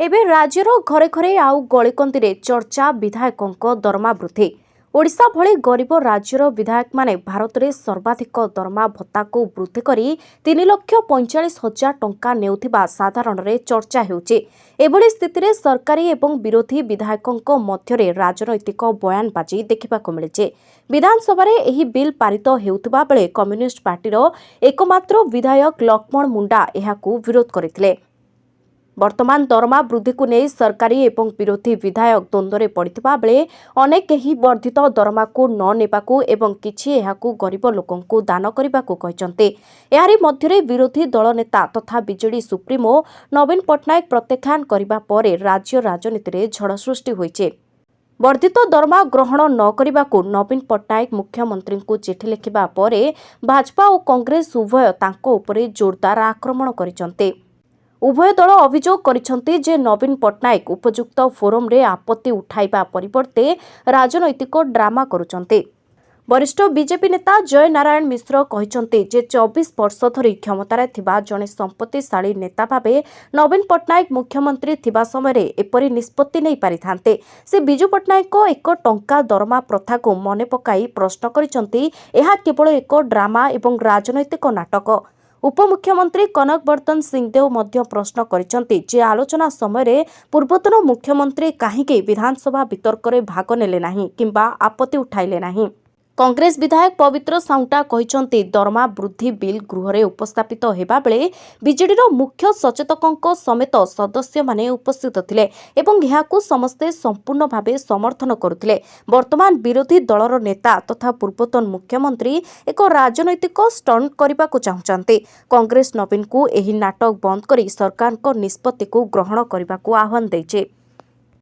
एबे राज्यर घरे घरे आउ गलिकंदी चर्चा विधायकों दरमा वृद्धि। ओडिशा भली गरीब राज्यर विधायक माने भारत में सर्वाधिक दरमा भत्ता को वृद्धि करी 3,45,000 टंका नेउथिबा साधारण रे चर्चा हेउचे। एभली स्थिति रे सरकारी एवं विरोधी विधायकों मध्य राजनैतिक बयानबाजी देखा मिले। विधानसभा एही बिल पारित हेउथिबा बेले कम्युनिस्ट पार्टीर एकमात्र विधायक लक्ष्मण मुंडा एहाकू विरोध करथिले। वर्तमान दरमा वृद्धि को नहीं सरकारी एवं विरोधी विधायक द्वंद्व पड़ता बेले अनेक ही वर्धित दरमा को न नेबाकू एवं किछि एहाकू गरीब लोकंकू दान करबाकू कहचंते। एहारी मध्यरे विरोधी दल नेता तथा बीजेडी सुप्रीमो नवीन पट्टनायक प्रत्याख्यान करबा परे राज्य राजनीति रे झड़ सृष्टि होइचे। वर्धित दरमा ग्रहण न करबाकू नवीन पट्टनायक मुख्यमंत्री को चिठी लिखिबा परे भाजपा और कांग्रेस उभय तांको उपरे जोरदार आक्रमण करिसंते। उभय दल अभियोग करिसंते जे नवीन पट्टनायक उपयुक्त फोरम रे आपत्ति उठाइबा परिवर्ते राजनैतिक ड्रामा करुचंते। वरिष्ठ बीजेपी नेता जय नारायण मिश्र कहिसंते जे 24 वर्ष धरी क्षमतार थिबा जने संपत्तिशाली नेता भाबे नवीन पट्टनायक मुख्यमंत्री थिबा समय एपरी निष्पत्ति नहीं पारिथांते। से बिजू पट्टनायक को 1 टंका दरमा प्रथा को मने पकाई प्रश्न करिसंते एहा केवल एक ड्रामा एवं राजनैतिक नाटक। उपमुख्यमंत्री कनक बर्तन सिंहदेव मध्य प्रश्न करिसंते जे आलोचना समय पूर्वतन मुख्यमंत्री काहेकि विधानसभा वितर्क रे भाग नेले नाही किंबा आपत्ति उठाइले नाही। कांग्रेस विधायक पवित्र साउंटा कहिसंते दरमा वृद्धि बिल गृह रे उपस्थापित हेबा बेले बीजेडी मुख्य सचेतकों समेत सदस्य माने उपस्थित थिले एवं एहाकू समस्ते संपूर्ण भावे समर्थन करुथिले। वर्तमान विरोधी दलर नेता तथा पूर्वतन मुख्यमंत्री एक राजनैतिक स्टंट करने को चाहते। कांग्रेस नवीन को एही नाटक बंद करी सरकार निष्पत्ति को ग्रहण करने को आह्वान देइछे।